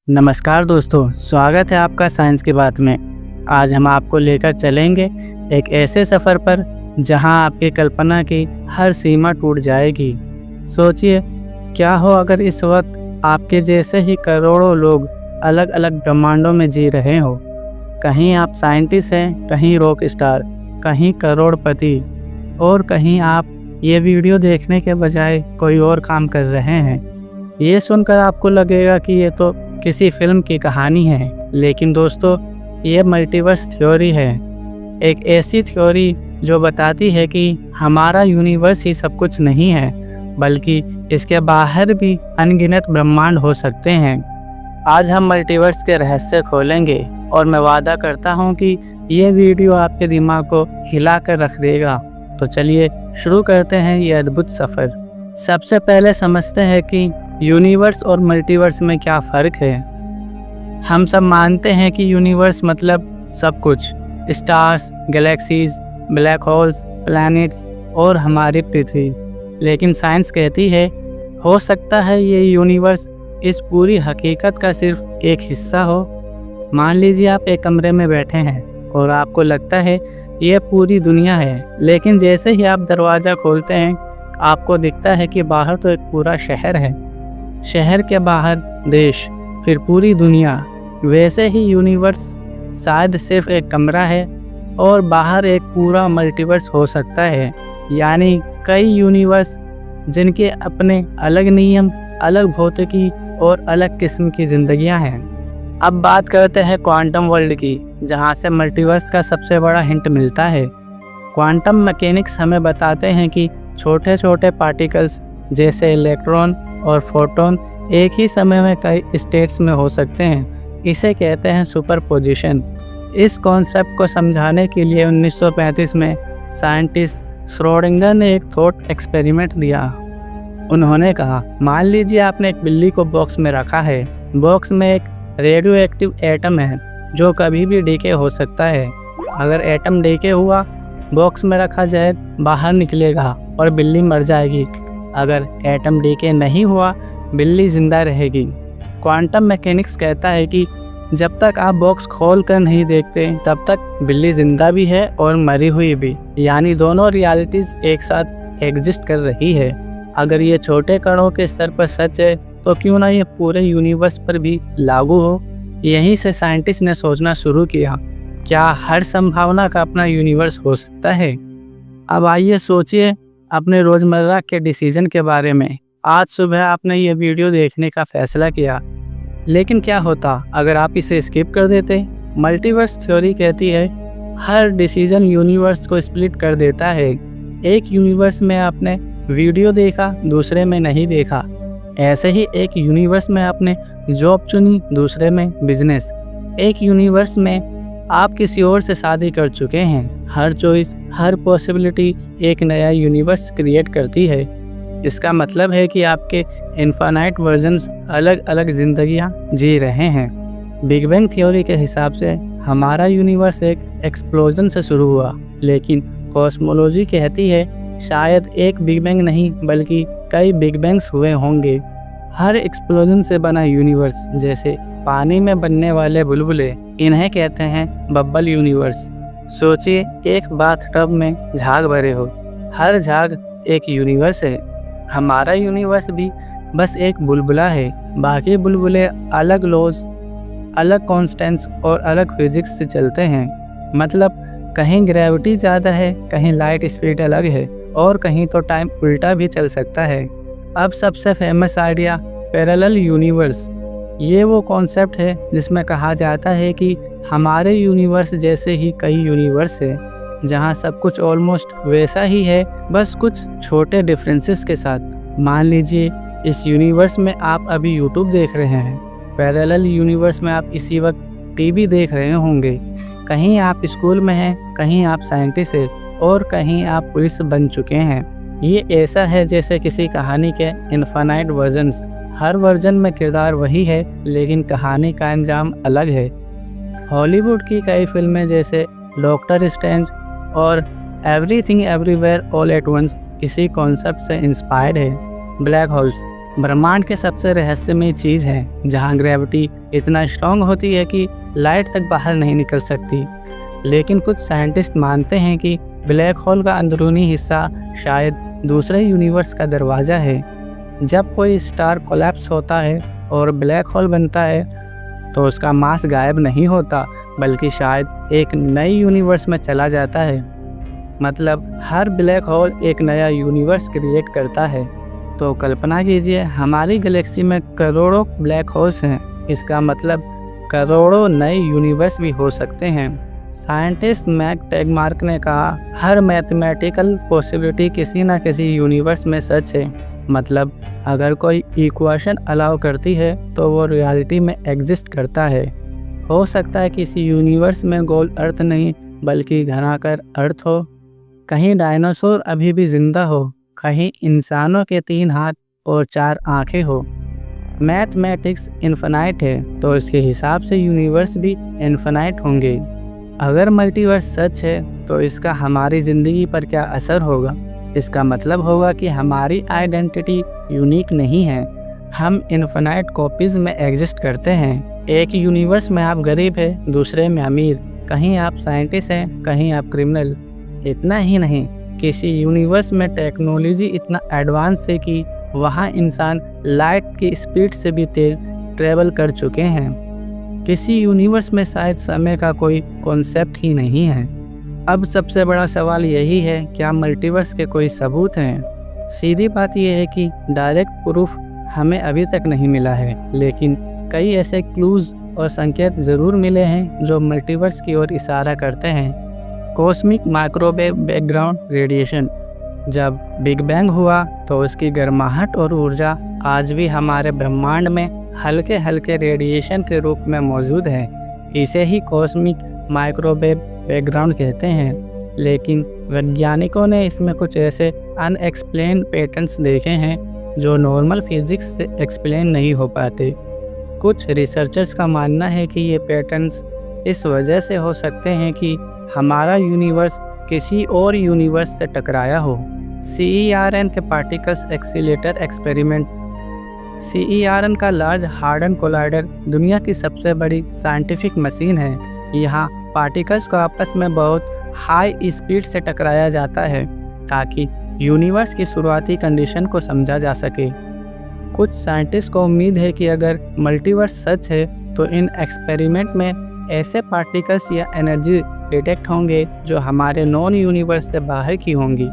नमस्कार दोस्तों, स्वागत है आपका साइंस की बात में। आज हम आपको लेकर चलेंगे एक ऐसे सफ़र पर जहां आपकी कल्पना की हर सीमा टूट जाएगी। सोचिए, क्या हो अगर इस वक्त आपके जैसे ही करोड़ों लोग अलग अलग ब्रह्मांडों में जी रहे हो। कहीं आप साइंटिस्ट हैं, कहीं रॉक स्टार, कहीं करोड़पति, और कहीं आप ये वीडियो देखने के बजाय कोई और काम कर रहे हैं। ये सुनकर आपको लगेगा कि ये तो किसी फिल्म की कहानी है, लेकिन दोस्तों, ये मल्टीवर्स थ्योरी है। एक ऐसी थ्योरी जो बताती है कि हमारा यूनिवर्स ही सब कुछ नहीं है, बल्कि इसके बाहर भी अनगिनत ब्रह्मांड हो सकते हैं। आज हम मल्टीवर्स के रहस्य खोलेंगे और मैं वादा करता हूँ कि ये वीडियो आपके दिमाग को हिला कर रख देगा। तो चलिए शुरू करते हैं ये अद्भुत सफ़र। सबसे पहले समझते हैं कि यूनिवर्स और मल्टीवर्स में क्या फ़र्क है। हम सब मानते हैं कि यूनिवर्स मतलब सब कुछ, stars, galaxies, black holes, planets और हमारी पृथ्वी। लेकिन साइंस कहती है, हो सकता है ये यूनिवर्स इस पूरी हकीकत का सिर्फ एक हिस्सा हो। मान लीजिए आप एक कमरे में बैठे हैं और आपको लगता है ये पूरी दुनिया है, लेकिन जैसे ही आप दरवाज़ा खोलते हैं आपको दिखता है कि बाहर तो एक पूरा शहर है, शहर के बाहर देश, फिर पूरी दुनिया। वैसे ही यूनिवर्स शायद सिर्फ एक कमरा है और बाहर एक पूरा मल्टीवर्स हो सकता है, यानी कई यूनिवर्स जिनके अपने अलग नियम, अलग भौतिकी और अलग किस्म की ज़िंदगियां हैं। अब बात करते हैं क्वांटम वर्ल्ड की, जहां से मल्टीवर्स का सबसे बड़ा हिंट मिलता है। क्वांटम मैकेनिक्स हमें बताते हैं कि छोटे छोटे पार्टिकल्स जैसे इलेक्ट्रॉन और फोटोन एक ही समय में कई स्टेट्स में हो सकते हैं। इसे कहते हैं सुपरपोजिशन। इस कॉन्सेप्ट को समझाने के लिए 1935 में साइंटिस्ट श्रोडिंगर ने एक थॉट एक्सपेरिमेंट दिया। उन्होंने कहा, मान लीजिए आपने एक बिल्ली को बॉक्स में रखा है। बॉक्स में एक रेडियो एक्टिव एटम है जो कभी भी डीके हो सकता है। अगर एटम डीके हुआ, बॉक्स में रखा जहर बाहर निकलेगा और बिल्ली मर जाएगी। अगर एटम डीके नहीं हुआ, बिल्ली जिंदा रहेगी। क्वांटम मैकेनिक्स कहता है कि जब तक आप बॉक्स खोल कर नहीं देखते, तब तक बिल्ली जिंदा भी है और मरी हुई भी, यानी दोनों रियलिटीज़ एक साथ एग्जिस्ट कर रही है। अगर ये छोटे कणों के स्तर पर सच है, तो क्यों ना ये पूरे यूनिवर्स पर भी लागू हो। यहीं से साइंटिस्ट ने सोचना शुरू किया, क्या हर संभावना का अपना यूनिवर्स हो सकता है। अब आइए सोचिए अपने रोज़मर्रा के डिसीजन के बारे में। आज सुबह आपने ये वीडियो देखने का फैसला किया, लेकिन क्या होता अगर आप इसे स्किप कर देते। मल्टीवर्स थ्योरी कहती है हर डिसीजन यूनिवर्स को स्प्लिट कर देता है। एक यूनिवर्स में आपने वीडियो देखा, दूसरे में नहीं देखा। ऐसे ही एक यूनिवर्स में आपने जॉब चुनी, दूसरे में बिजनेस। एक यूनिवर्स में आप किसी और से शादी कर चुके हैं। हर चॉइस, हर पॉसिबिलिटी एक नया यूनिवर्स क्रिएट करती है। इसका मतलब है कि आपके इन्फिनाइट वर्जन्स अलग अलग ज़िंदगियां जी रहे हैं। बिग बैंग थ्योरी के हिसाब से हमारा यूनिवर्स एक एक्सप्लोजन से शुरू हुआ, लेकिन कॉस्मोलॉजी कहती है शायद एक बिग बैंग नहीं बल्कि कई बिग बैंग्स हुए होंगे। हर एक्सप्लोजन से बना यूनिवर्स, जैसे पानी में बनने वाले बुलबुले, इन्हें कहते हैं बबल यूनिवर्स। सोचिए, एक बाथटब में झाग भरे हो, हर झाग एक यूनिवर्स है। हमारा यूनिवर्स भी बस एक बुलबुला है। बाकी बुलबुले अलग लॉज, अलग कॉन्स्टेंट्स और अलग फिजिक्स से चलते हैं। मतलब कहीं ग्रेविटी ज़्यादा है, कहीं लाइट स्पीड अलग है, और कहीं तो टाइम उल्टा भी चल सकता है। अब सबसे फेमस आइडिया, पैरेलल यूनिवर्स। ये वो कॉन्सेप्ट है जिसमें कहा जाता है कि हमारे यूनिवर्स जैसे ही कई यूनिवर्स है, जहाँ सब कुछ ऑलमोस्ट वैसा ही है, बस कुछ छोटे डिफरेंसेस के साथ। मान लीजिए इस यूनिवर्स में आप अभी यूट्यूब देख रहे हैं, पैरेलल यूनिवर्स में आप इसी वक्त टीवी देख रहे होंगे। कहीं आप स्कूल में हैं, कहीं आप साइंटिस्ट हैं, और कहीं आप पुलिस बन चुके हैं। ये ऐसा है जैसे किसी कहानी के इन्फिनाइट वर्जन्स। हर वर्जन में किरदार वही है, लेकिन कहानी का अंजाम अलग है। हॉलीवुड की कई फिल्में जैसे डॉक्टर स्ट्रेंज और everything everywhere all at once इसी कॉन्सेप्ट से इंस्पायर्ड है। ब्लैक होल्स, ब्रह्मांड के सबसे रहस्यमय चीज़ है जहाँ ग्रेविटी इतना स्ट्रॉन्ग होती है कि लाइट तक बाहर नहीं निकल सकती। लेकिन कुछ साइंटिस्ट मानते हैं कि ब्लैक होल का अंदरूनी हिस्सा शायद दूसरे यूनिवर्स का दरवाज़ा है। जब कोई स्टार कोलैप्स होता है और ब्लैक होल बनता है तो उसका मास गायब नहीं होता, बल्कि शायद एक नई यूनिवर्स में चला जाता है। मतलब हर ब्लैक होल एक नया यूनिवर्स क्रिएट करता है। तो कल्पना कीजिए, हमारी गैलेक्सी में करोड़ों ब्लैक होल्स हैं। इसका मतलब करोड़ों नए यूनिवर्स भी हो सकते हैं। साइंटिस्ट मैक टेगमार्क ने कहा, हर मैथमेटिकल पॉसिबिलिटी किसी न किसी यूनिवर्स में सच है। मतलब अगर कोई इक्वेशन अलाउ करती है तो वो रियलिटी में एग्जिस्ट करता है। हो सकता है किसी यूनिवर्स में गोल अर्थ नहीं बल्कि घनाकार अर्थ हो, कहीं डायनासोर अभी भी जिंदा हो, कहीं इंसानों के 3 हाथ और 4 आँखें हो। मैथमेटिक्स इन्फिनाइट है तो इसके हिसाब से यूनिवर्स भी इन्फिनाइट होंगे। अगर मल्टीवर्स सच है तो इसका हमारी ज़िंदगी पर क्या असर होगा? इसका मतलब होगा कि हमारी आइडेंटिटी यूनिक नहीं है, हम इन्फिनाइट कॉपीज़ में एग्जिस्ट करते हैं। एक यूनिवर्स में आप गरीब हैं, दूसरे में अमीर, कहीं आप साइंटिस्ट हैं, कहीं आप क्रिमिनल। इतना ही नहीं, किसी यूनिवर्स में टेक्नोलॉजी इतना एडवांस है कि वहाँ इंसान लाइट की स्पीड से भी तेज ट्रैवल कर चुके हैं। किसी यूनिवर्स में शायद समय का कोई कॉन्सेप्ट ही नहीं है। अब सबसे बड़ा सवाल यही है, क्या मल्टीवर्स के कोई सबूत हैं? सीधी बात यह है कि डायरेक्ट प्रूफ हमें अभी तक नहीं मिला है, लेकिन कई ऐसे क्लूज़ और संकेत ज़रूर मिले हैं जो मल्टीवर्स की ओर इशारा करते हैं। Cosmic microwave background radiation. जब बिग बैंग हुआ तो उसकी गर्माहट और ऊर्जा आज भी हमारे ब्रह्मांड में हल्के हल्के रेडिएशन के रूप में मौजूद है। इसे ही कॉस्मिक माइक्रोवेव बैकग्राउंड कहते हैं। लेकिन वैज्ञानिकों ने इसमें कुछ ऐसे अनएक्सप्लेन पैटर्न्स देखे हैं जो नॉर्मल फिजिक्स से एक्सप्लेन नहीं हो पाते। कुछ रिसर्चर्स का मानना है कि ये पैटर्न्स इस वजह से हो सकते हैं कि हमारा यूनिवर्स किसी और यूनिवर्स से टकराया हो। CERN के पार्टिकल्स एक्सीलेटर एक्सपेरिमेंट्स। CERN का लार्ज हार्डन कोलाइडर दुनिया की सबसे बड़ी साइंटिफिक मशीन है। यहाँ पार्टिकल्स को आपस में बहुत हाई स्पीड से टकराया जाता है ताकि यूनिवर्स की शुरुआती कंडीशन को समझा जा सके। कुछ साइंटिस्ट को उम्मीद है कि अगर मल्टीवर्स सच है तो इन एक्सपेरिमेंट में ऐसे पार्टिकल्स या एनर्जी डिटेक्ट होंगे जो हमारे नॉन यूनिवर्स से बाहर की होंगी।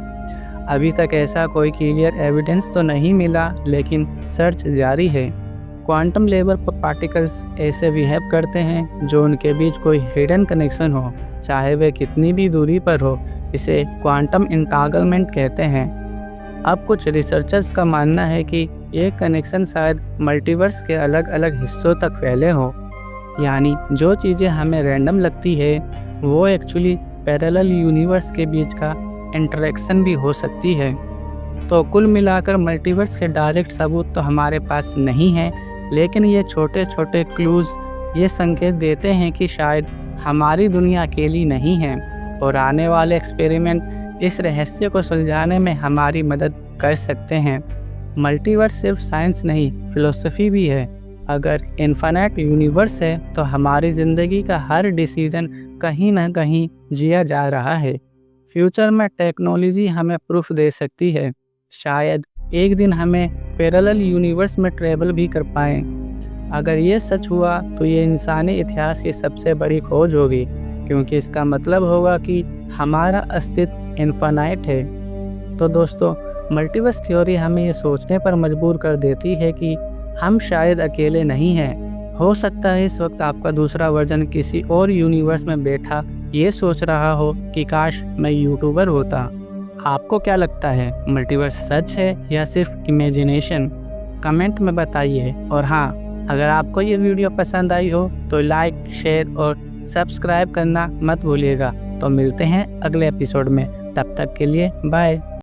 अभी तक ऐसा कोई क्लियर एविडेंस तो नहीं मिला, लेकिन सर्च जारी है। क्वांटम लेवल पर पार्टिकल्स ऐसे बिहेव करते हैं जो उनके बीच कोई हिडन कनेक्शन हो, चाहे वे कितनी भी दूरी पर हो। इसे क्वांटम इंटांगलमेंट कहते हैं। अब कुछ रिसर्चर्स का मानना है कि ये कनेक्शन शायद मल्टीवर्स के अलग अलग हिस्सों तक फैले हों, यानी जो चीज़ें हमें रैंडम लगती है वो एक्चुअली पैरेलल यूनिवर्स के बीच का इंटरेक्शन भी हो सकती है। तो कुल मिलाकर मल्टीवर्स के डायरेक्ट सबूत तो हमारे पास नहीं है, लेकिन ये छोटे छोटे क्लूज़ ये संकेत देते हैं कि शायद हमारी दुनिया अकेली नहीं है और आने वाले एक्सपेरिमेंट इस रहस्य को सुलझाने में हमारी मदद कर सकते हैं। मल्टीवर्स सिर्फ साइंस नहीं, फिलॉसफी भी है। अगर इन्फिनाइट यूनिवर्स है तो हमारी ज़िंदगी का हर डिसीजन कहीं ना कहीं जिया जा रहा है। फ्यूचर में टेक्नोलॉजी हमें प्रूफ दे सकती है, शायद एक दिन हमें पैरेलल यूनिवर्स में ट्रैवल भी कर पाएँ। अगर ये सच हुआ तो ये इंसानी इतिहास की सबसे बड़ी खोज होगी, क्योंकि इसका मतलब होगा कि हमारा अस्तित्व इन्फिनाइट है। तो दोस्तों, मल्टीवर्स थ्योरी हमें ये सोचने पर मजबूर कर देती है कि हम शायद अकेले नहीं हैं। हो सकता है इस वक्त आपका दूसरा वर्जन किसी और यूनिवर्स में बैठा ये सोच रहा हो कि काश मैं यूट्यूबर होता। आपको क्या लगता है, मल्टीवर्स सच है या सिर्फ इमेजिनेशन? कमेंट में बताइए। और हाँ, अगर आपको ये वीडियो पसंद आई हो तो लाइक, शेयर और सब्सक्राइब करना मत भूलिएगा। तो मिलते हैं अगले एपिसोड में, तब तक के लिए बाय।